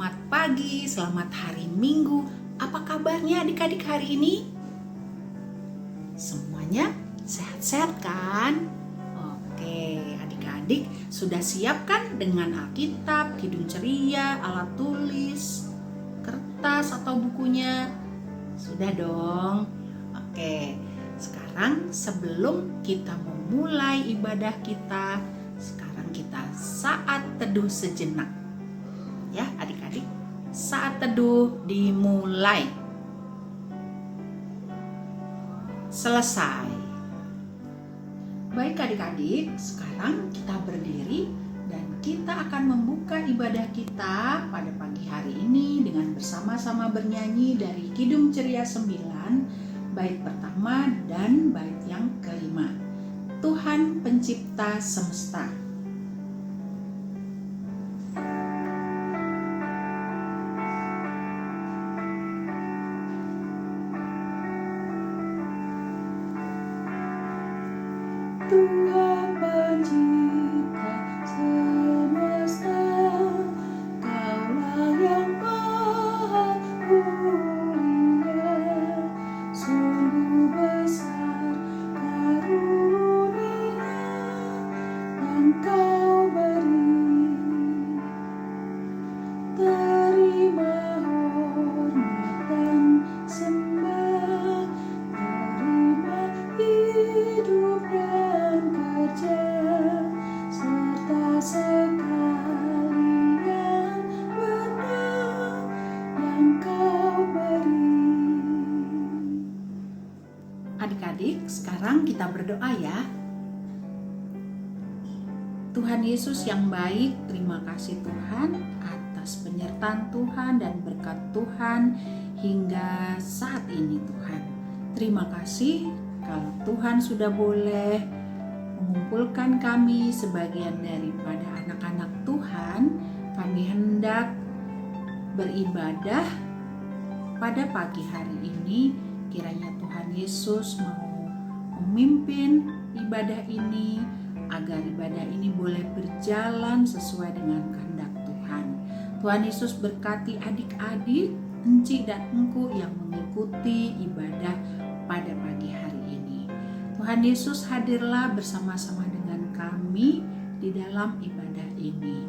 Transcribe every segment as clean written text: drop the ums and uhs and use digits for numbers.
Selamat pagi, selamat hari Minggu. Apa kabarnya adik-adik hari ini? Semuanya sehat-sehat kan? Oke, adik-adik sudah siap kan dengan Alkitab, Kidung Ceria, alat tulis, kertas atau bukunya? Sudah dong. Oke, sekarang sebelum kita memulai ibadah kita, sekarang kita saat teduh sejenak. Ya adik-adik, saat teduh dimulai. Selesai. Baik adik-adik, sekarang kita berdiri dan kita akan membuka ibadah kita pada pagi hari ini dengan bersama-sama bernyanyi dari Kidung Ceria 9, bait pertama dan bait yang kelima. Tuhan Pencipta Semesta. Tuhan Pencipta semesta, Kaulah yang maha mulia, sungguh besar karunia yang Kau beri. Terima hormat dan sembah, terima hidup dan kerja, serta sekalian benar yang Kau beri. Adik-adik, sekarang kita berdoa ya. Tuhan Yesus yang baik, terima kasih Tuhan atas penyertaan Tuhan dan berkat Tuhan hingga saat ini Tuhan. Terima kasih kalau Tuhan sudah boleh mengumpulkan kami sebagian daripada anak-anak Tuhan. Kami hendak beribadah pada pagi hari ini. Kiranya Tuhan Yesus mau memimpin ibadah ini, agar ibadah ini boleh berjalan sesuai dengan kehendak Tuhan. Tuhan Yesus berkati adik-adik, Enci dan Engku yang mengikuti ibadah pada pagi hari ini. Tuhan Yesus hadirlah bersama-sama dengan kami di dalam ibadah ini.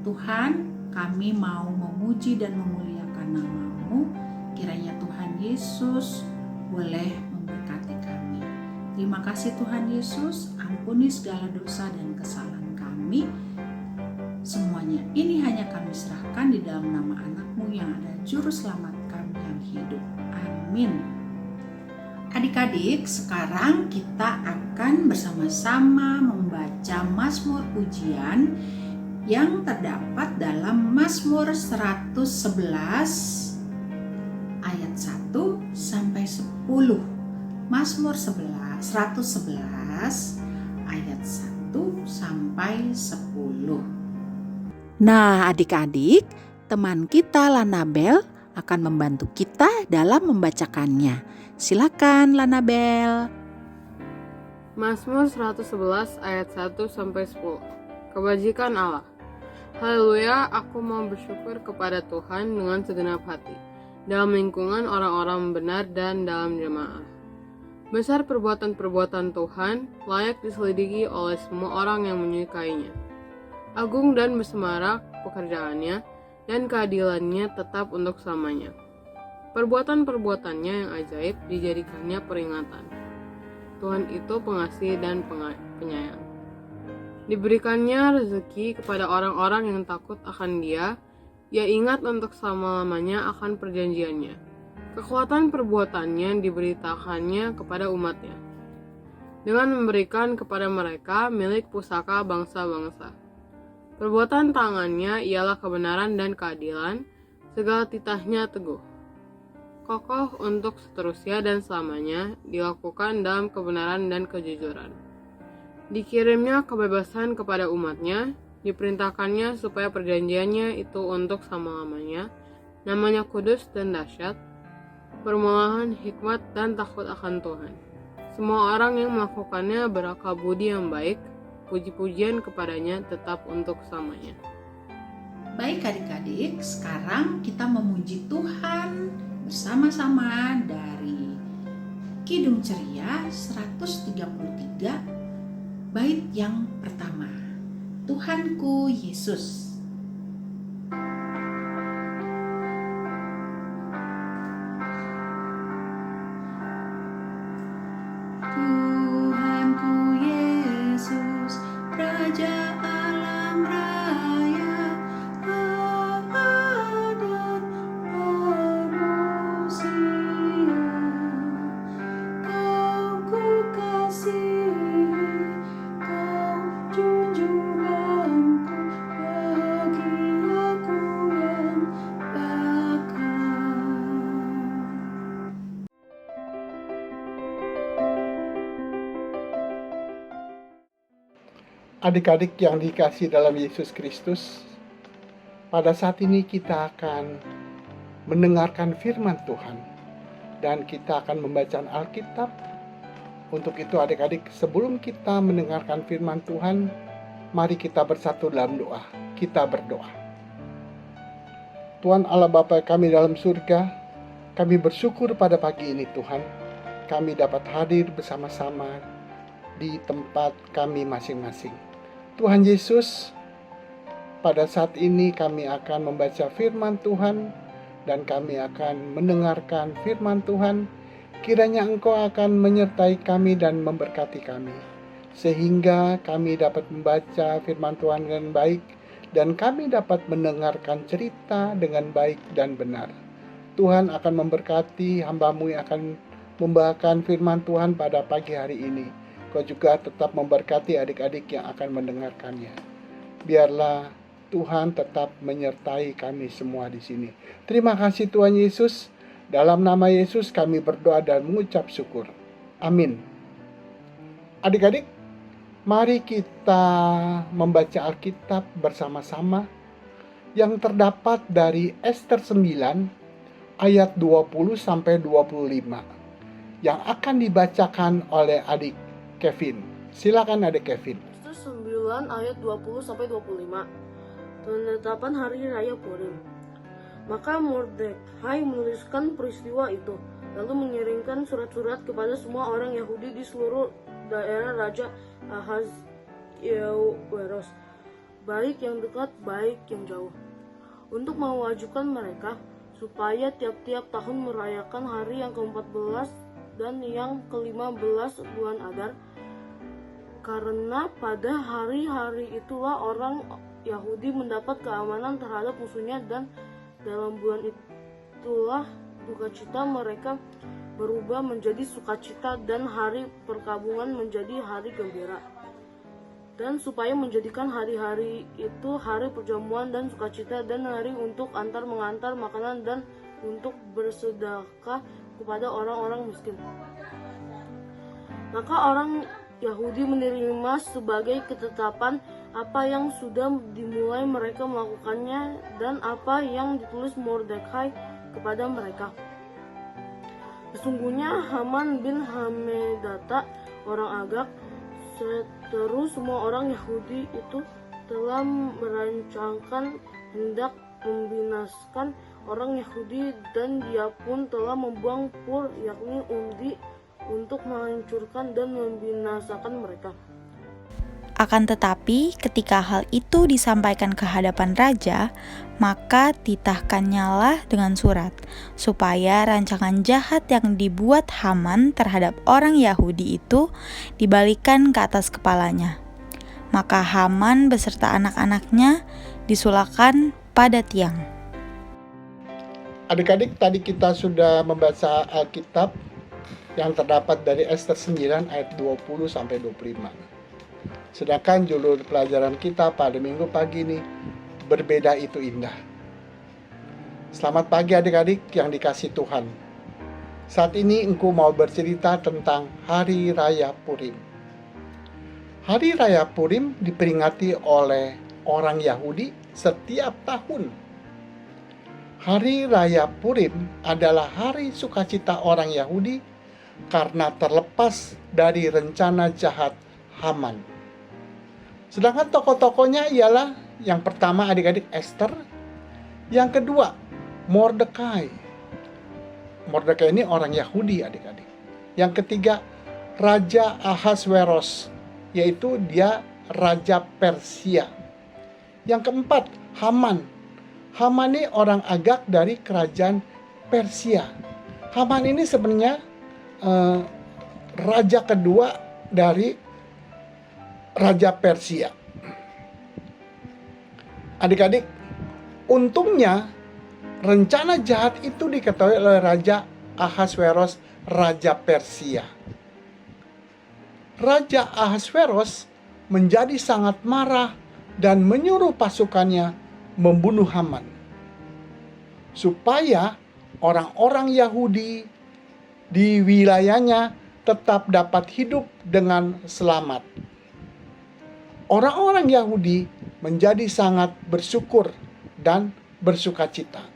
Tuhan, kami mau memuji dan memuliakan nama-Mu. Kiranya Tuhan Yesus boleh memberkati kami. Terima kasih Tuhan Yesus, ampuni segala dosa dan kesalahan kami. Semuanya ini hanya kami serahkan di dalam nama anak-Mu yang ada juru selamat kami yang hidup. Amin. Adik-adik, sekarang kita akan bersama-sama membaca Mazmur pujian yang terdapat dalam Mazmur 111 ayat 1 sampai 10. Mazmur 111 ayat 1 sampai 10. Nah, adik-adik, teman kita Lanabel akan membantu kita dalam membacakannya. Silakan Lanabel. Mazmur 111 ayat 1 sampai 10. Kebajikan Allah. Haleluya, aku mau bersyukur kepada Tuhan dengan segenap hati, dalam lingkungan orang-orang benar dan dalam jemaah. Besar perbuatan-perbuatan Tuhan, layak diselidiki oleh semua orang yang menyukainya. Agung dan bersemarak pekerjaannya, dan keadilannya tetap untuk selamanya. Perbuatan-perbuatannya yang ajaib dijadikannya peringatan. Tuhan itu pengasih dan penyayang. Diberikannya rezeki kepada orang-orang yang takut akan Dia. Ia ingat untuk selama-lamanya akan perjanjiannya. Kekuatan perbuatannya diberitakannya kepada umatnya, dengan memberikan kepada mereka milik pusaka bangsa-bangsa. Perbuatan tangannya ialah kebenaran dan keadilan, segala titahnya teguh. Kokoh untuk seterusnya dan selamanya, dilakukan dalam kebenaran dan kejujuran. Dikirimnya kebebasan kepada umatnya, diperintahkannya supaya perjanjiannya itu untuk selama-lamanya, namanya kudus dan dahsyat, permolahan hikmat dan takut akan Tuhan. Semua orang yang melakukannya berakal budi yang baik, puji-pujian kepadanya tetap untuk selamanya. Baik adik-adik, sekarang kita memuji Tuhan bersama-sama dari Kidung Ceria 133 bait yang pertama. Tuhanku Yesus. Tuhanku Yesus, Raja alam raya, Allah dan manusia. Kau ku kasihi, Kau junjunganku, bagi aku yang bakal. Adik-adik yang dikasihi dalam Yesus Kristus, pada saat ini kita akan mendengarkan firman Tuhan dan kita akan membaca Alkitab. Untuk itu adik-adik, sebelum kita mendengarkan firman Tuhan, mari kita bersatu dalam doa. Kita berdoa. Tuhan Allah Bapa kami dalam surga, kami bersyukur pada pagi ini Tuhan, kami dapat hadir bersama-sama di tempat kami masing-masing. Tuhan Yesus, pada saat ini kami akan membaca firman Tuhan dan kami akan mendengarkan firman Tuhan. Kiranya Engkau akan menyertai kami dan memberkati kami, sehingga kami dapat membaca firman Tuhan dengan baik dan kami dapat mendengarkan cerita dengan baik dan benar. Tuhan akan memberkati hamba-Mu yang akan membawakan firman Tuhan pada pagi hari ini. Kau juga tetap memberkati adik-adik yang akan mendengarkannya. Biarlah Tuhan tetap menyertai kami semua di sini. Terima kasih Tuhan Yesus. Dalam nama Yesus kami berdoa dan mengucap syukur. Amin. Adik-adik, mari kita membaca Alkitab bersama-sama yang terdapat dari Ester 9 ayat 20 sampai 25 yang akan dibacakan oleh adik Kevin. Silakan adik Kevin. Ester 9 ayat 20 sampai 25. Penetapan hari raya Purim. Maka Mordekai menuliskan peristiwa itu, lalu mengirimkan surat-surat kepada semua orang Yahudi di seluruh daerah Raja Ahasveros, baik yang dekat, baik yang jauh, untuk mewajukan mereka supaya tiap-tiap tahun merayakan hari yang ke-14 dan yang ke-15 bulan Adar, karena pada hari-hari itulah orang Yahudi mendapat keamanan terhadap musuhnya, dan dalam bulan itulah dukacita mereka berubah menjadi sukacita dan hari perkabungan menjadi hari gembira. Dan supaya menjadikan hari-hari itu hari perjamuan dan sukacita dan hari untuk antar mengantar makanan dan untuk bersedekah kepada orang-orang miskin. Maka orang Yahudi menerima sebagai ketetapan apa yang sudah dimulai mereka melakukannya dan apa yang ditulis Mordekai kepada mereka. Sesungguhnya Haman bin Hamedata, orang Agag, terus semua orang Yahudi itu telah merancangkan hendak membinasakan orang Yahudi, dan dia pun telah membuang pur, yakni undi, untuk menghancurkan dan membinasakan mereka. Akan tetapi, ketika hal itu disampaikan ke hadapan raja, maka ditahkannyalah dengan surat, supaya rancangan jahat yang dibuat Haman terhadap orang Yahudi itu dibalikan ke atas kepalanya. Maka Haman beserta anak-anaknya disulahkan pada tiang. Adik-adik, tadi kita sudah membaca Alkitab yang terdapat dari Ester 9 ayat 20 sampai 25. Sedangkan judul pelajaran kita pada minggu pagi ini, berbeda itu indah. Selamat pagi adik-adik yang dikasihi Tuhan. Saat ini engkau mau bercerita tentang Hari Raya Purim. Hari Raya Purim diperingati oleh orang Yahudi setiap tahun. Hari Raya Purim adalah hari sukacita orang Yahudi karena terlepas dari rencana jahat Haman. Sedangkan tokoh-tokohnya ialah Yang pertama adik-adik Esther, yang kedua Mordekai. Mordekai ini orang Yahudi adik-adik. Yang ketiga Raja Ahasveros, yaitu dia Raja Persia. Yang keempat Haman. Haman ini orang Agag dari kerajaan Persia. Haman ini sebenarnya raja kedua dari Raja Persia. Adik-adik, untungnya rencana jahat itu diketahui oleh Raja Ahasveros, Raja Persia. Raja Ahasveros menjadi sangat marah dan menyuruh pasukannya membunuh Haman, supaya orang-orang Yahudi di wilayahnya tetap dapat hidup dengan selamat. Orang-orang Yahudi menjadi sangat bersyukur dan bersukacita.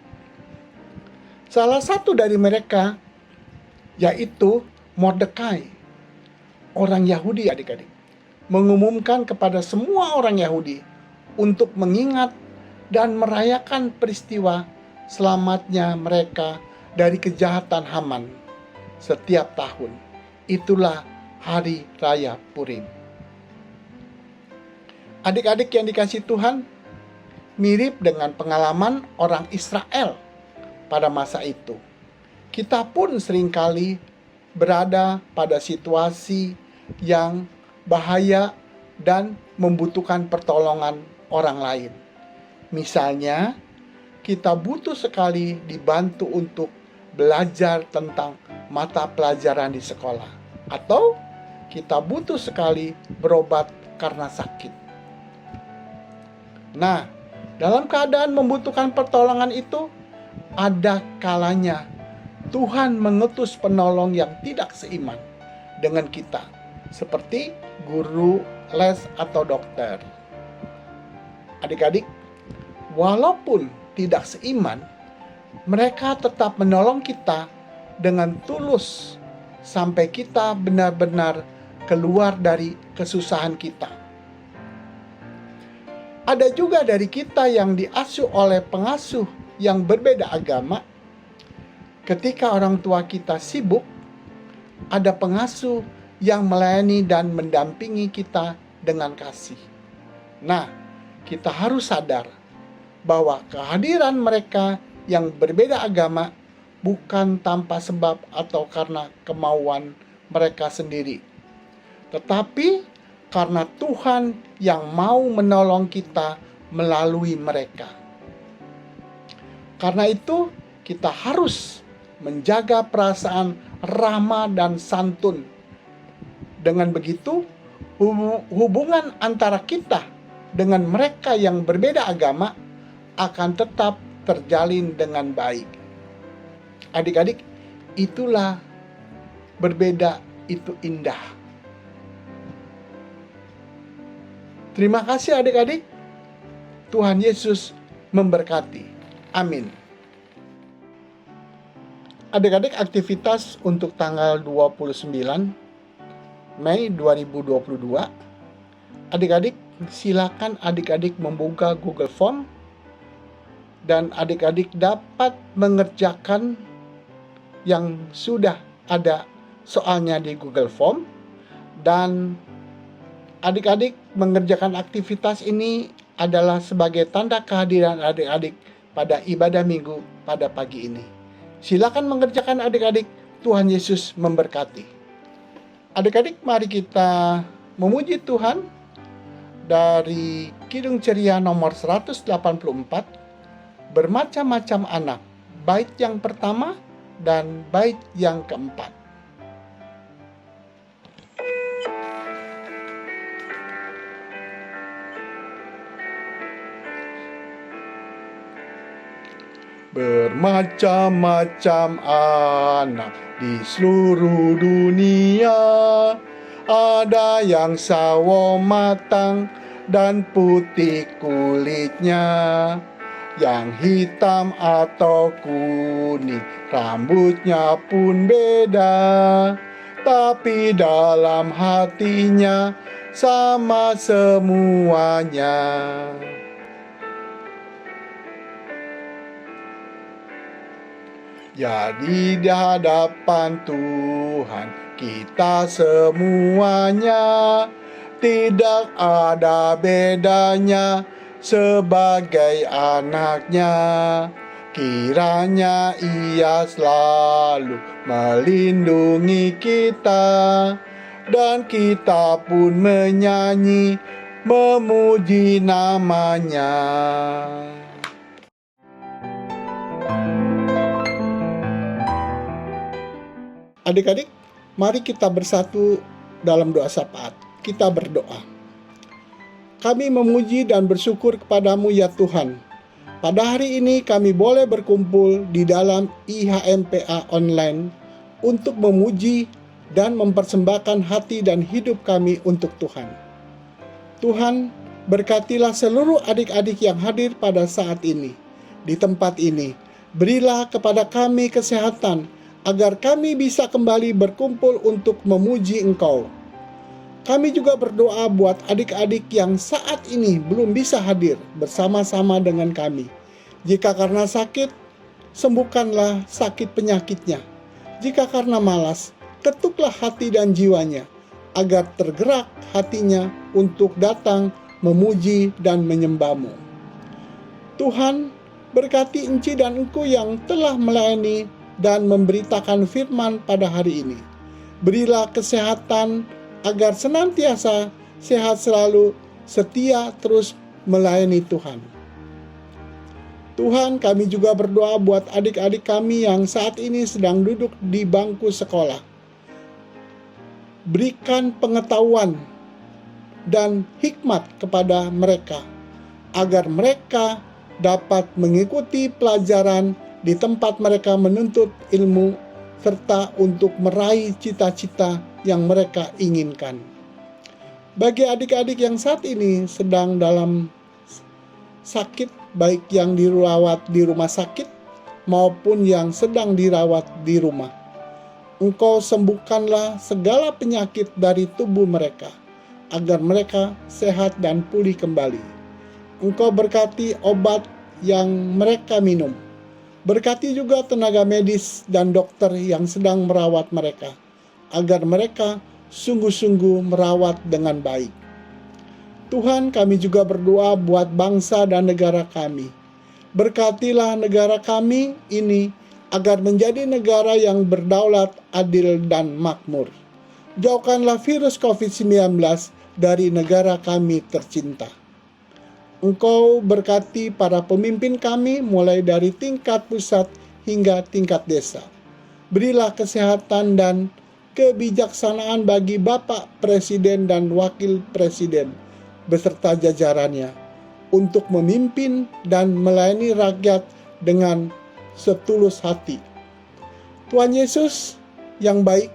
Salah satu dari mereka yaitu Mordekai, orang Yahudi adik-adik, mengumumkan kepada semua orang Yahudi untuk mengingat dan merayakan peristiwa selamatnya mereka dari kejahatan Haman setiap tahun. Itulah Hari Raya Purim. Adik-adik yang dikasihi Tuhan, mirip dengan pengalaman orang Israel pada masa itu. Kita pun seringkali berada pada situasi yang bahaya dan membutuhkan pertolongan orang lain. Misalnya, kita butuh sekali dibantu untuk belajar tentang mata pelajaran di sekolah, atau kita butuh sekali berobat karena sakit. Nah, dalam keadaan membutuhkan pertolongan itu, ada kalanya Tuhan mengutus penolong yang tidak seiman dengan kita, seperti guru les atau dokter. Adik-adik, walaupun tidak seiman, mereka tetap menolong kita dengan tulus sampai kita benar-benar keluar dari kesusahan kita. Ada juga dari kita yang diasuh oleh pengasuh yang berbeda agama. Ketika orang tua kita sibuk, ada pengasuh yang melayani dan mendampingi kita dengan kasih. Nah, kita harus sadar bahwa kehadiran mereka yang berbeda agama bukan tanpa sebab atau karena kemauan mereka sendiri, tetapi karena Tuhan yang mau menolong kita melalui mereka. Karena itu, kita harus menjaga perasaan ramah dan santun. Dengan begitu, hubungan antara kita dengan mereka yang berbeda agama akan tetap terjalin dengan baik. Adik-adik, itulah berbeda itu indah. Terima kasih adik-adik. Tuhan Yesus memberkati. Amin. Adik-adik, aktivitas untuk tanggal 29 Mei 2022. Adik-adik, silakan adik-adik membuka Google Form dan adik-adik dapat mengerjakan yang sudah ada soalnya di Google Form, dan adik-adik mengerjakan aktivitas ini adalah sebagai tanda kehadiran adik-adik pada ibadah minggu pada pagi ini. Silakan mengerjakan adik-adik. Tuhan Yesus memberkati. Adik-adik, mari kita memuji Tuhan dari Kidung Ceria nomor 184, Bermacam-macam anak, bait yang pertama dan bait yang keempat. Bermacam-macam anak di seluruh dunia, ada yang sawo matang dan putih kulitnya, yang hitam atau kuning, rambutnya pun beda, tapi dalam hatinya sama semuanya. Jadi di hadapan Tuhan kita semuanya tidak ada bedanya sebagai anaknya. Kiranya Ia selalu melindungi kita, dan kita pun menyanyi memuji nama-Nya. Adik-adik, mari kita bersatu dalam doa syafaat. Kita berdoa. Kami memuji dan bersyukur kepadamu ya Tuhan. Pada hari ini kami boleh berkumpul di dalam IHMPA online untuk memuji dan mempersembahkan hati dan hidup kami untuk Tuhan. Tuhan, berkatilah seluruh adik-adik yang hadir pada saat ini, di tempat ini. Berilah kepada kami kesehatan, agar kami bisa kembali berkumpul untuk memuji Engkau. Kami juga berdoa buat adik-adik yang saat ini belum bisa hadir bersama-sama dengan kami. Jika karena sakit, sembuhkanlah sakit penyakitnya. Jika karena malas, ketuklah hati dan jiwanya, agar tergerak hatinya untuk datang memuji dan menyembah-Mu. Tuhan, berkati Enci dan Engku yang telah melayani dan memberitakan firman pada hari ini. Berilah kesehatan agar senantiasa sehat selalu, setia terus melayani Tuhan. Tuhan, kami juga berdoa buat adik-adik kami yang saat ini sedang duduk di bangku sekolah. Berikan pengetahuan dan hikmat kepada mereka, agar mereka dapat mengikuti pelajaran di tempat mereka menuntut ilmu, serta untuk meraih cita-cita yang mereka inginkan. Bagi adik-adik yang saat ini sedang dalam sakit, baik yang dirawat di rumah sakit maupun yang sedang dirawat di rumah, Engkau sembuhkanlah segala penyakit dari tubuh mereka, agar mereka sehat dan pulih kembali. Engkau berkati obat yang mereka minum. Berkati juga tenaga medis dan dokter yang sedang merawat mereka, agar mereka sungguh-sungguh merawat dengan baik. Tuhan, kami juga berdoa buat bangsa dan negara kami. Berkatilah negara kami ini agar menjadi negara yang berdaulat, adil, dan makmur. Jauhkanlah virus COVID-19 dari negara kami tercinta. Engkau berkati para pemimpin kami mulai dari tingkat pusat hingga tingkat desa. Berilah kesehatan dan kebijaksanaan bagi Bapak Presiden dan Wakil Presiden beserta jajarannya untuk memimpin dan melayani rakyat dengan setulus hati. Tuhan Yesus yang baik,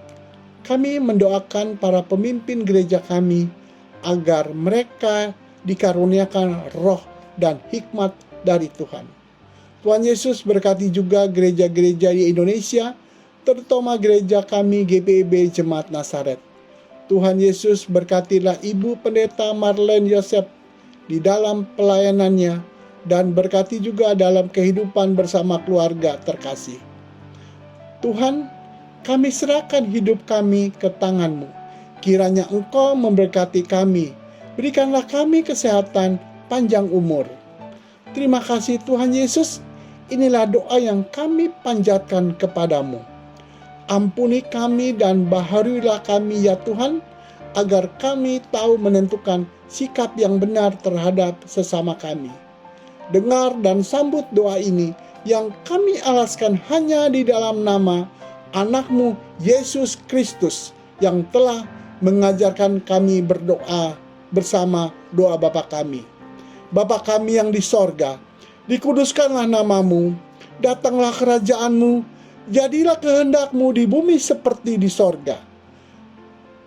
kami mendoakan para pemimpin gereja kami agar mereka dikaruniakan roh dan hikmat dari Tuhan. Tuhan Yesus berkati juga gereja-gereja di Indonesia, terutama gereja kami GPIB Jemaat Nazaret. Tuhan Yesus berkatilah Ibu Pendeta Marlene Yosef di dalam pelayanannya, dan berkati juga dalam kehidupan bersama keluarga terkasih. Tuhan, kami serahkan hidup kami ke tangan-Mu. Kiranya Engkau memberkati kami. Berikanlah kami kesehatan, panjang umur. Terima kasih Tuhan Yesus. Inilah doa yang kami panjatkan kepadamu. Ampuni kami dan baharuilah kami ya Tuhan, agar kami tahu menentukan sikap yang benar terhadap sesama kami. Dengar dan sambut doa ini yang kami alaskan hanya di dalam nama anak-Mu Yesus Kristus yang telah mengajarkan kami berdoa bersama doa Bapa kami. Bapa kami yang di sorga, dikuduskanlah nama-Mu, datanglah kerajaan-Mu, jadilah kehendak-Mu di bumi seperti di sorga.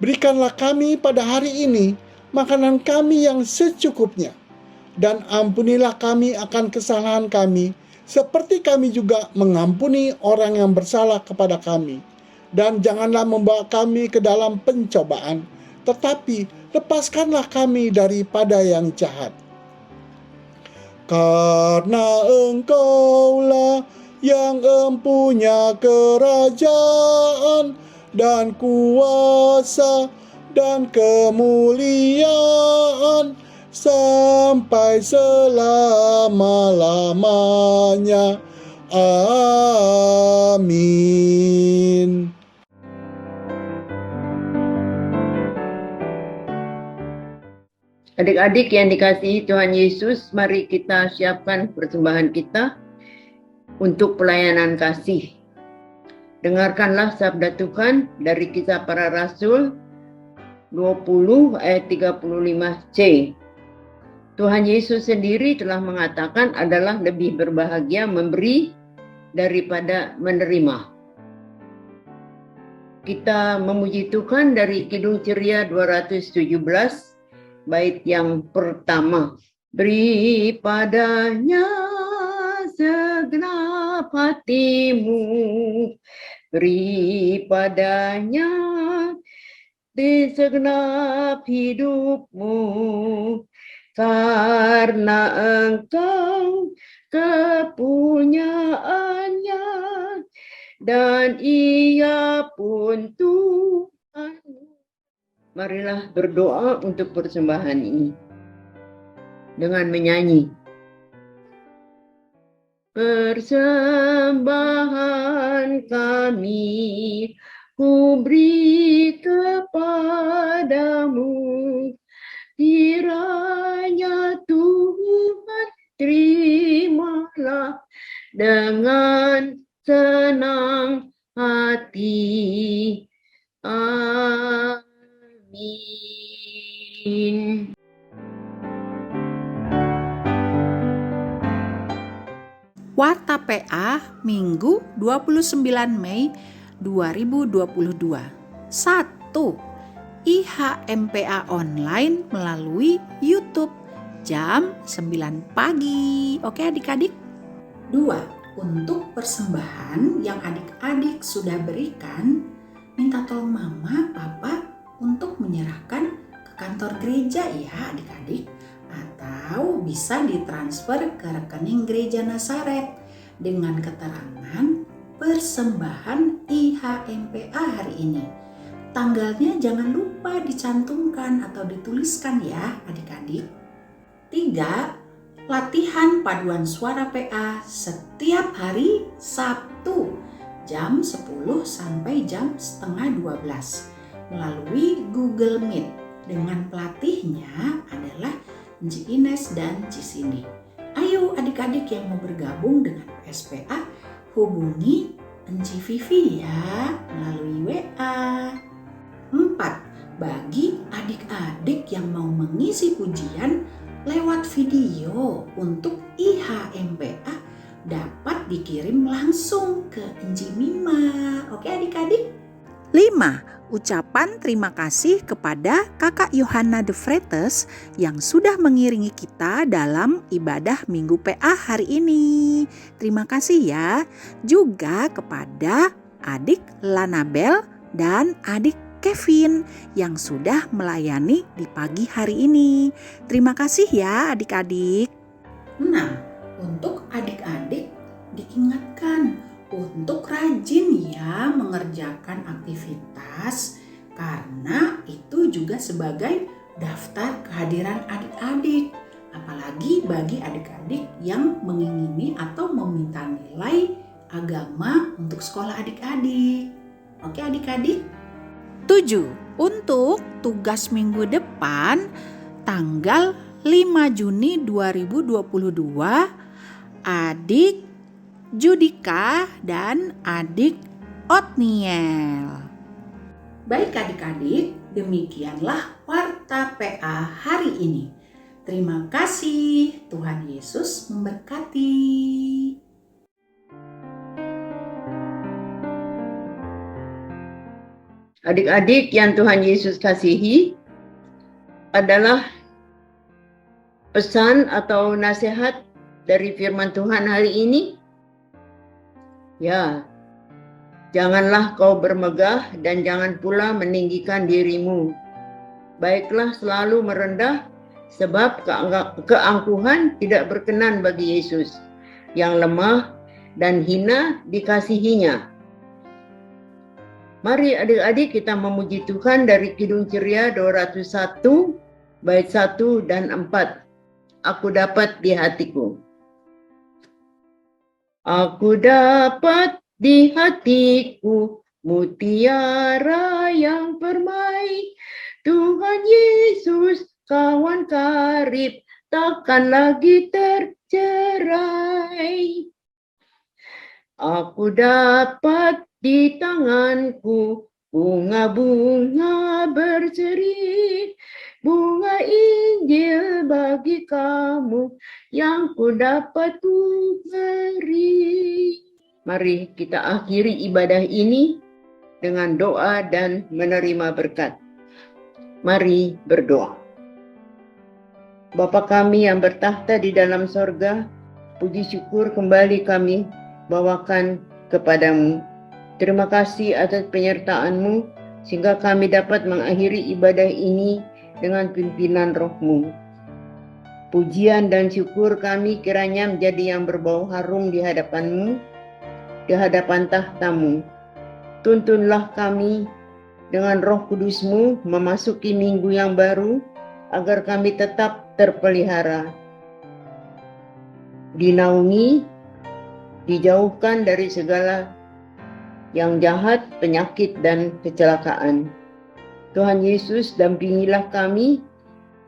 Berikanlah kami pada hari ini makanan kami yang secukupnya, dan ampunilah kami akan kesalahan kami, seperti kami juga mengampuni orang yang bersalah kepada kami. Dan janganlah membawa kami ke dalam pencobaan, tetapi lepaskanlah kami daripada yang jahat. Karena Engkaulah yang empunya kerajaan dan kuasa dan kemuliaan sampai selama-lamanya. Amin. Adik-adik yang dikasihi Tuhan Yesus, mari kita siapkan persembahan kita untuk pelayanan kasih. Dengarkanlah sabda Tuhan dari Kisah Para Rasul 20 ayat 35c. Tuhan Yesus sendiri telah mengatakan adalah lebih berbahagia memberi daripada menerima. Kita memuji Tuhan dari Kidung Ceria 217 bait yang pertama. Beri padanya segenap hatimu, beri padanya di segenap hidupmu, karena engkau kepunyaannya dan ia pun Tuhan. Marilah berdoa untuk persembahan ini dengan menyanyi. Persembahan kami ku beri kepadamu, kiranya Tuhan terimalah dengan senang hati. Amin. Warta PA Minggu 29 Mei 2022. 1. IHMPA online melalui YouTube jam 9 pagi. Oke adik-adik? 2. Untuk persembahan yang adik-adik sudah berikan, minta tolong mama, papa untuk menyerahkan ke kantor gereja ya adik-adik, atau bisa ditransfer ke rekening gereja Nazaret dengan keterangan persembahan IHMPA hari ini. Tanggalnya jangan lupa dicantumkan atau dituliskan ya adik-adik. 3. Latihan paduan suara PA setiap hari Sabtu jam 10 sampai jam setengah 12 melalui Google Meet dengan pelatihnya adalah Ci Ines dan Ci Cindy. Ayo adik-adik yang mau bergabung dengan PSPA hubungi Ci Vivi ya melalui WA. 4. Bagi adik-adik yang mau mengisi pujian lewat video untuk IHMPA dapat dikirim langsung ke Enci Mima. Oke adik-adik? 5. Ucapan terima kasih kepada Kakak Yohana de Vretes yang sudah mengiringi kita dalam ibadah Minggu PA hari ini. Terima kasih ya. Juga kepada adik Lanabel dan adik Kevin yang sudah melayani di pagi hari ini. Terima kasih ya adik-adik. 6. Untuk adik-adik diingatkan untuk rajin ya mengerjakan aktivitas karena itu juga sebagai daftar kehadiran adik-adik. Apalagi bagi adik-adik yang mengingini atau meminta nilai agama untuk sekolah adik-adik. Oke adik-adik? 7. Untuk tugas minggu depan tanggal 5 Juni 2022 adik Judika dan adik Otniel. Baik adik-adik, demikianlah Warta PA hari ini. Terima kasih, Tuhan Yesus memberkati. Adik-adik yang Tuhan Yesus kasihi, adalah pesan atau nasihat dari firman Tuhan hari ini. Ya, janganlah kau bermegah dan jangan pula meninggikan dirimu. Baiklah selalu merendah, sebab keangkuhan tidak berkenan bagi Yesus. Yang lemah dan hina dikasihinya. Mari adik-adik kita memuji Tuhan dari Kidung Ceria 201 bait 1 dan 4. Aku dapat di hatiku. Aku dapat di hatiku mutiara yang permai. Tuhan Yesus kawan karib, takkan lagi tercerai. Aku dapat di tanganku bunga-bunga berseri, bunga Injil bagi kamu yang ku dapat ku beri. Mari kita akhiri ibadah ini dengan doa dan menerima berkat. Mari berdoa. Bapa kami yang bertahta di dalam sorga, puji syukur kembali kami bawakan kepadamu. Terima kasih atas penyertaan-Mu sehingga kami dapat mengakhiri ibadah ini dengan pimpinan Roh-Mu. Pujian dan syukur kami kiranya menjadi yang berbau harum di hadapan-Mu, di hadapan tahta-Mu. Tuntunlah kami dengan Roh Kudus-Mu memasuki minggu yang baru agar kami tetap terpelihara, dinaungi, dijauhkan dari segala yang jahat, penyakit, dan kecelakaan. Tuhan Yesus, dampingilah kami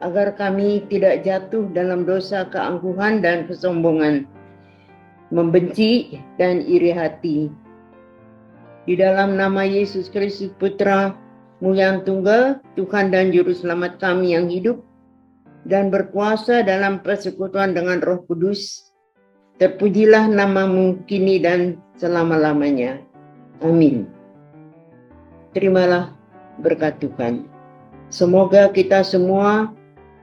agar kami tidak jatuh dalam dosa keangkuhan dan kesombongan, membenci dan iri hati. Di dalam nama Yesus Kristus Putra-Mu yang tunggal, Tuhan dan Juru Selamat kami yang hidup dan berkuasa dalam persekutuan dengan Roh Kudus, terpujilah nama-Mu kini dan selama-lamanya. Amin. Terimalah berkat Tuhan. Semoga kita semua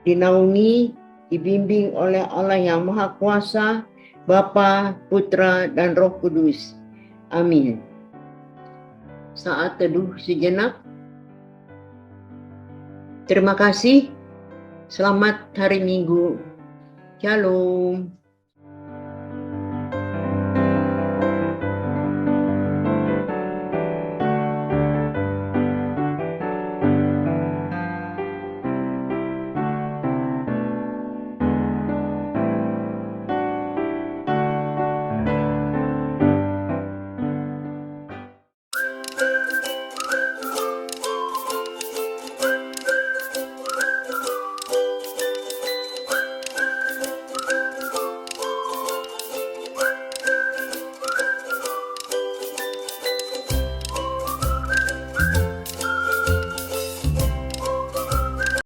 dinaungi, dibimbing oleh Allah yang Maha Kuasa, Bapa, Putra, dan Roh Kudus. Amin. Saat teduh sejenak. Terima kasih. Selamat hari Minggu. Shalom.